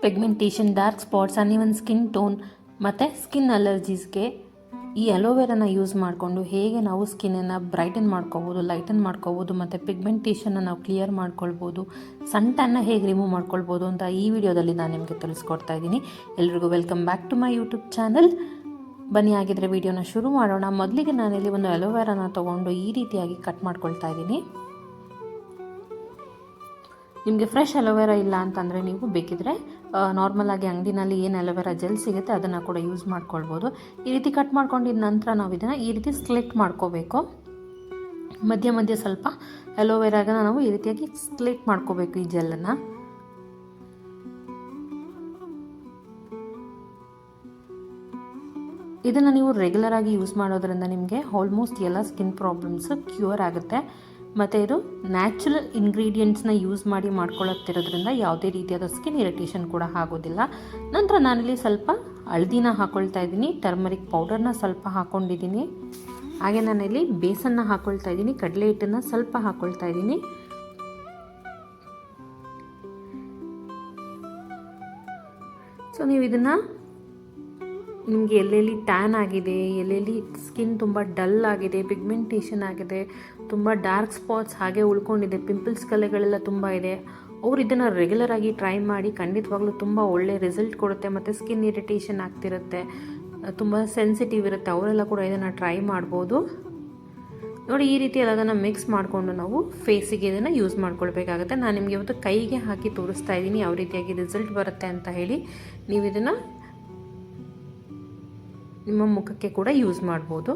Pigmentation, dark spots, uneven skin tone ಮತ್ತು skin ಅಲರ್ಜೀಸ್ಗೆ ಈ ಅಲೋವೆರಾನ use ಮಾಡಿಕೊಂಡು ಹೇಗೆ ನಾವು ಸ್ಕಿನ್ನನ್ನು ಬ್ರೈಟನ್ ಮಾಡ್ಕೋಬೋದು, ಲೈಟನ್ ಮಾಡ್ಕೋಬೋದು ಮತ್ತು ಪಿಗ್ಮೆಂಟೇಷನ್ನ ನಾವು ಕ್ಲಿಯರ್ ಮಾಡ್ಕೊಳ್ಬೋದು, ಸನ್ ಟ್ಯಾನ್ನ ಹೇಗೆ ರಿಮೂವ್ ಮಾಡ್ಕೊಳ್ಬೋದು ಅಂತ ಈ ವಿಡಿಯೋದಲ್ಲಿ ನಾನು ನಿಮಗೆ ತಿಳಿಸ್ಕೊಡ್ತಾ ಇದ್ದೀನಿ. ಎಲ್ರಿಗೂ welcome back to my YouTube channel. ಬನ್ನಿ ಆಗಿದ್ರೆ ವಿಡಿಯೋನ ಶುರು ಮಾಡೋಣ. ಮೊದಲಿಗೆ ನಾನಿಲ್ಲಿ ಒಂದು ಅಲೋವೆರಾನ ತೊಗೊಂಡು ಈ ರೀತಿಯಾಗಿ ಕಟ್ ಮಾಡ್ಕೊಳ್ತಾ ಇದ್ದೀನಿ. ನಿಮಗೆ ಫ್ರೆಶ್ ಅಲೋವೆರಾ ಇಲ್ಲ ಅಂತಂದರೆ ನೀವು ಬೇಕಿದ್ರೆ ನಾರ್ಮಲಾಗಿ ಅಂಗಡಿನಲ್ಲಿ ಏನು ಅಲೋವೆರಾ ಜೆಲ್ ಸಿಗುತ್ತೆ ಅದನ್ನು ಕೂಡ ಯೂಸ್ ಮಾಡ್ಕೊಳ್ಬೋದು. ಈ ರೀತಿ ಕಟ್ ಮಾಡ್ಕೊಂಡಿದ್ದ ನಂತರ ನಾವು ಇದನ್ನು ಈ ರೀತಿ ಸ್ಲಿಟ್ ಮಾಡ್ಕೋಬೇಕು. ಮಧ್ಯ ಮಧ್ಯ ಸ್ವಲ್ಪ ಅಲೋವೆರಾಗ ನಾವು ಈ ರೀತಿಯಾಗಿ ಸ್ಲಿಟ್ ಮಾಡ್ಕೋಬೇಕು ಈ ಜೆಲ್ಲನ್ನು. ಇದನ್ನು ನೀವು ರೆಗ್ಯುಲರ್ ಆಗಿ ಯೂಸ್ ಮಾಡೋದ್ರಿಂದ ನಿಮಗೆ ಆಲ್ಮೋಸ್ಟ್ ಎಲ್ಲ ಸ್ಕಿನ್ ಪ್ರಾಬ್ಲಮ್ಸ್ ಕ್ಯೂರ್ ಆಗುತ್ತೆ. ಮತ್ತು ಇದು ನ್ಯಾಚುರಲ್ ಇಂಗ್ರೀಡಿಯೆಂಟ್ಸ್ನ ಯೂಸ್ ಮಾಡಿ ಮಾಡ್ಕೊಳ್ಳುತ್ತಿರೋದ್ರಿಂದ ಯಾವುದೇ ರೀತಿಯಾದ ಸ್ಕಿನ್ ಇರಿಟೇಷನ್ ಕೂಡ ಆಗೋದಿಲ್ಲ. ನಂತರ ನಾನಿಲ್ಲಿ ಸ್ವಲ್ಪ ಹಳದಿನ ಹಾಕ್ಕೊಳ್ತಾ ಇದ್ದೀನಿ, ಟರ್ಮರಿಕ್ ಪೌಡರ್ನ ಸ್ವಲ್ಪ ಹಾಕ್ಕೊಂಡಿದ್ದೀನಿ, ಹಾಗೆ ನಾನಿಲ್ಲಿ ಬೇಸನ್ನ ಹಾಕ್ಕೊಳ್ತಾ ಇದ್ದೀನಿ, ಕಡಲೆ ಹಿಟ್ಟನ್ನು ಸ್ವಲ್ಪ ಹಾಕ್ಕೊಳ್ತಾ ಇದ್ದೀನಿ. ಸೊ ನೀವು ಇದನ್ನು ನಿಮಗೆ ಎಲ್ಲೆಲ್ಲಿ ಟ್ಯಾನ್ ಆಗಿದೆ, ಎಲ್ಲೆಲ್ಲಿ ಸ್ಕಿನ್ ತುಂಬ ಡಲ್ ಆಗಿದೆ, ಪಿಗ್ಮೆಂಟೇಷನ್ ಆಗಿದೆ, ತುಂಬ ಡಾರ್ಕ್ ಸ್ಪಾಟ್ಸ್ ಹಾಗೆ ಉಳ್ಕೊಂಡಿದೆ, ಪಿಂಪಲ್ಸ್ ಕಲೆಗಳೆಲ್ಲ ತುಂಬ ಇದೆ, ಅವರು ಇದನ್ನು ರೆಗ್ಯುಲರ್ ಆಗಿ ಟ್ರೈ ಮಾಡಿ ಖಂಡಿತವಾಗ್ಲೂ ತುಂಬ ಒಳ್ಳೆ ರಿಸಲ್ಟ್ ಕೊಡುತ್ತೆ. ಮತ್ತು ಸ್ಕಿನ್ ಇರಿಟೇಷನ್ ಆಗ್ತಿರುತ್ತೆ, ತುಂಬ ಸೆನ್ಸಿಟಿವ್ ಇರುತ್ತೆ, ಅವರೆಲ್ಲ ಕೂಡ ಇದನ್ನು ಟ್ರೈ ಮಾಡ್ಬೋದು. ನೋಡಿ, ಈ ರೀತಿ ಎಲ್ಲದನ್ನು ಮಿಕ್ಸ್ ಮಾಡಿಕೊಂಡು ನಾವು ಫೇಸಿಗೆ ಇದನ್ನು ಯೂಸ್ ಮಾಡ್ಕೊಳ್ಬೇಕಾಗುತ್ತೆ. ನಾನು ನಿಮಗೆ ಇವತ್ತು ಕೈಗೆ ಹಾಕಿ ತೋರಿಸ್ತಾ ಇದ್ದೀನಿ ಯಾವ ರೀತಿಯಾಗಿ ರಿಸಲ್ಟ್ ಬರುತ್ತೆ ಅಂತ ಹೇಳಿ. ನೀವು ಇದನ್ನು ನಿಮ್ಮ ಮುಖಕ್ಕೆ ಕೂಡ ಯೂಸ್ ಮಾಡ್ಬೋದು.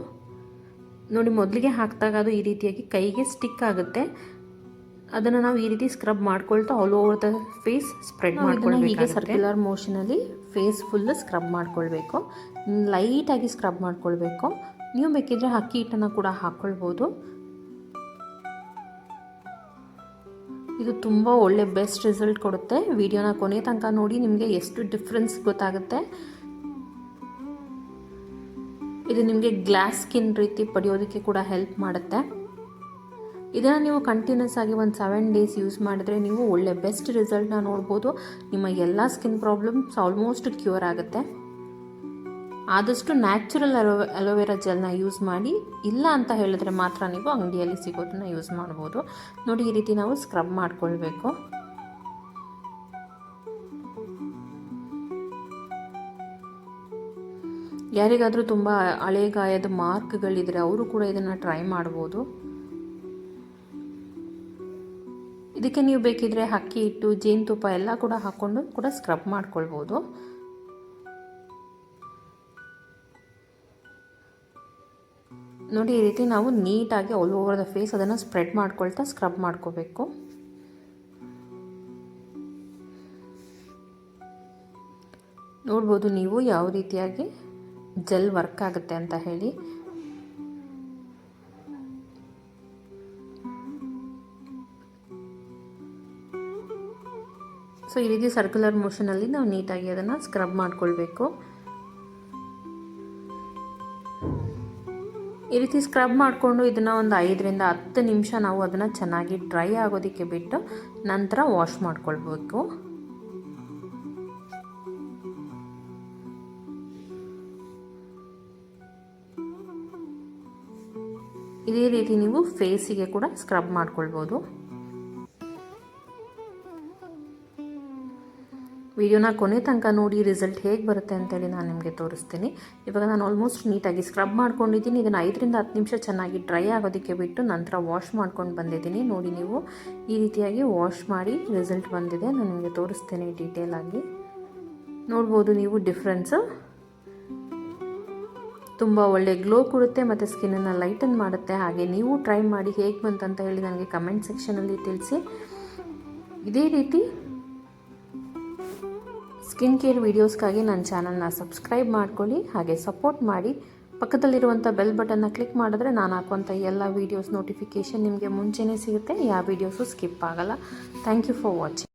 ನೋಡಿ, ಮೊದಲಿಗೆ ಹಾಕಿದಾಗ ಅದು ಈ ರೀತಿಯಾಗಿ ಕೈಗೆ ಸ್ಟಿಕ್ ಆಗುತ್ತೆ. ಅದನ್ನು ನಾವು ಈ ರೀತಿ ಸ್ಕ್ರಬ್ ಮಾಡ್ಕೊಳ್ತಾ all over the face spread ಮಾಡ್ಕೊಳ್ಬೇಕು. ಹೀಗೆ ಸರ್ಕ್ಯುಲರ್ ಮೋಷನಲ್ಲಿ ಫೇಸ್ ಫುಲ್ ಸ್ಕ್ರಬ್ ಮಾಡ್ಕೊಳ್ಬೇಕು, ಲೈಟಾಗಿ ಸ್ಕ್ರಬ್ ಮಾಡ್ಕೊಳ್ಬೇಕು. ನೀವು ಬೇಕಿದ್ರೆ ಅಕ್ಕಿ ಹಿಟ್ಟನ್ನು ಕೂಡ ಹಾಕ್ಕೊಳ್ಬೋದು. ಇದು ತುಂಬ ಒಳ್ಳೆ ಬೆಸ್ಟ್ ರಿಸಲ್ಟ್ ಕೊಡುತ್ತೆ. ವಿಡಿಯೋನ ಕೊನೆ ತನಕ ನೋಡಿ, ನಿಮಗೆ ಎಷ್ಟು ಡಿಫ್ರೆನ್ಸ್ ಗೊತ್ತಾಗುತ್ತೆ. ಇದು ನಿಮಗೆ ಗ್ಲಾಸ್ ಸ್ಕಿನ್ ರೀತಿ ಪಡೆಯೋದಕ್ಕೆ ಕೂಡ ಹೆಲ್ಪ್ ಮಾಡುತ್ತೆ. ಇದನ್ನು ನೀವು ಕಂಟಿನ್ಯೂಸ್ ಆಗಿ ಒಂದು 7 ಡೇಸ್ ಯೂಸ್ ಮಾಡಿದ್ರೆ ನೀವು ಒಳ್ಳೆ ಬೆಸ್ಟ್ ರಿಸಲ್ಟ್ನ ನೋಡ್ಬೋದು. ನಿಮ್ಮ ಎಲ್ಲ ಸ್ಕಿನ್ ಪ್ರಾಬ್ಲಮ್ಸ್ ಆಲ್ಮೋಸ್ಟ್ ಕ್ಯೂರ್ ಆಗುತ್ತೆ. ಆದಷ್ಟು ನ್ಯಾಚುರಲ್ ಅಲೋವೆರಾ ಜೆಲ್ನ ಯೂಸ್ ಮಾಡಿ, ಇಲ್ಲ ಅಂತ ಹೇಳಿದ್ರೆ ಮಾತ್ರ ನೀವು ಅಂಗಡಿಯಲ್ಲಿ ಸಿಗೋದನ್ನ ಯೂಸ್ ಮಾಡ್ಬೋದು. ನೋಡಿ, ಈ ರೀತಿ ನಾವು ಸ್ಕ್ರಬ್ ಮಾಡ್ಕೊಳ್ಬೇಕು. ಯಾರಿಗಾದರೂ ತುಂಬ ಹಳೆಗಾಯದ ಮಾರ್ಕ್ಗಳಿದ್ರೆ ಅವರು ಕೂಡ ಇದನ್ನು ಟ್ರೈ ಮಾಡ್ಬೋದು. ಇದಕ್ಕೆ ನೀವು ಬೇಕಿದ್ರೆ ಅಕ್ಕಿ ಹಿಟ್ಟು, ಜೇನುತುಪ್ಪ ಎಲ್ಲ ಕೂಡ ಹಾಕ್ಕೊಂಡು ಕೂಡ ಸ್ಕ್ರಬ್ ಮಾಡ್ಕೊಳ್ಬೋದು. ನೋಡಿ, ಈ ರೀತಿ ನಾವು ನೀಟಾಗಿ ಆಲ್ ಓವರ್ ದ ಫೇಸ್ ಅದನ್ನು ಸ್ಪ್ರೆಡ್ ಮಾಡ್ಕೊಳ್ತಾ ಸ್ಕ್ರಬ್ ಮಾಡ್ಕೋಬೇಕು. ನೋಡ್ಬೋದು ನೀವು ಯಾವ ರೀತಿಯಾಗಿ ಜೆಲ್ ವರ್ಕ್ ಆಗುತ್ತೆ ಅಂತ ಹೇಳಿ. ಸೊ ಈ ರೀತಿ ಸರ್ಕ್ಯುಲರ್ ಮೋಷನಲ್ಲಿ ನಾವು ನೀಟಾಗಿ ಅದನ್ನು ಸ್ಕ್ರಬ್ ಮಾಡ್ಕೊಳ್ಬೇಕು. ಈ ರೀತಿ ಸ್ಕ್ರಬ್ ಮಾಡಿಕೊಂಡು ಇದನ್ನು ಒಂದು 5 ರಿಂದ 10 ನಿಮಿಷ ನಾವು ಅದನ್ನು ಚೆನ್ನಾಗಿ ಡ್ರೈ ಆಗೋದಕ್ಕೆ ಬಿಟ್ಟು ನಂತರ ವಾಶ್ ಮಾಡ್ಕೊಳ್ಬೇಕು. ಇದೇ ರೀತಿ ನೀವು ಫೇಸಿಗೆ ಕೂಡ ಸ್ಕ್ರಬ್ ಮಾಡ್ಕೊಳ್ಬೋದು. ವಿಡಿಯೋನ ಕೊನೆ ತನಕ ನೋಡಿ ರಿಸಲ್ಟ್ ಹೇಗೆ ಬರುತ್ತೆ ಅಂತೇಳಿ ನಾನು ನಿಮಗೆ ತೋರಿಸ್ತೀನಿ. ಇವಾಗ ನಾನು ಆಲ್ಮೋಸ್ಟ್ ನೀಟಾಗಿ ಸ್ಕ್ರಬ್ ಮಾಡ್ಕೊಂಡಿದ್ದೀನಿ. ಇದನ್ನು 5 ರಿಂದ 10 ನಿಮಿಷ ಚೆನ್ನಾಗಿ ಡ್ರೈ ಆಗೋದಕ್ಕೆ ಬಿಟ್ಟು ನಂತರ ವಾಶ್ ಮಾಡ್ಕೊಂಡು ಬಂದಿದ್ದೀನಿ. ನೋಡಿ, ನೀವು ಈ ರೀತಿಯಾಗಿ ವಾಶ್ ಮಾಡಿ ರಿಸಲ್ಟ್ ಬಂದಿದೆ. ನಾನು ನಿಮಗೆ ತೋರಿಸ್ತೇನೆ ಡೀಟೇಲ್ ಆಗಿ. ನೋಡ್ಬೋದು ನೀವು ಡಿಫ್ರೆನ್ಸು. ತುಂಬ ಒಳ್ಳೆ ಗ್ಲೋ ಕೊಡುತ್ತೆ ಮತ್ತು ಸ್ಕಿನ್ನನ್ನು ಲೈಟನ್ ಮಾಡುತ್ತೆ. ಹಾಗೆ ನೀವು ಟ್ರೈ ಮಾಡಿ ಹೇಗೆ ಬಂತಂತ ಹೇಳಿ ನನಗೆ ಕಮೆಂಟ್ ಸೆಕ್ಷನಲ್ಲಿ ತಿಳಿಸಿ. ಇದೇ ರೀತಿ ಸ್ಕಿನ್ ಕೇರ್ ವೀಡಿಯೋಸ್ಗಾಗಿ ನನ್ನ ಚಾನಲ್ನ ಸಬ್ಸ್ಕ್ರೈಬ್ ಮಾಡ್ಕೊಳ್ಳಿ, ಹಾಗೆ ಸಪೋರ್ಟ್ ಮಾಡಿ. ಪಕ್ಕದಲ್ಲಿರುವಂಥ ಬೆಲ್ ಬಟನ್ನ ಕ್ಲಿಕ್ ಮಾಡಿದ್ರೆ ನಾನು ಹಾಕುವಂಥ ಎಲ್ಲ ವೀಡಿಯೋಸ್ ನೋಟಿಫಿಕೇಷನ್ ನಿಮಗೆ ಮುಂಚೆನೇ ಸಿಗುತ್ತೆ. ಯಾವ ವೀಡಿಯೋಸು ಸ್ಕಿಪ್ ಆಗಲ್ಲ. Thank you for watching.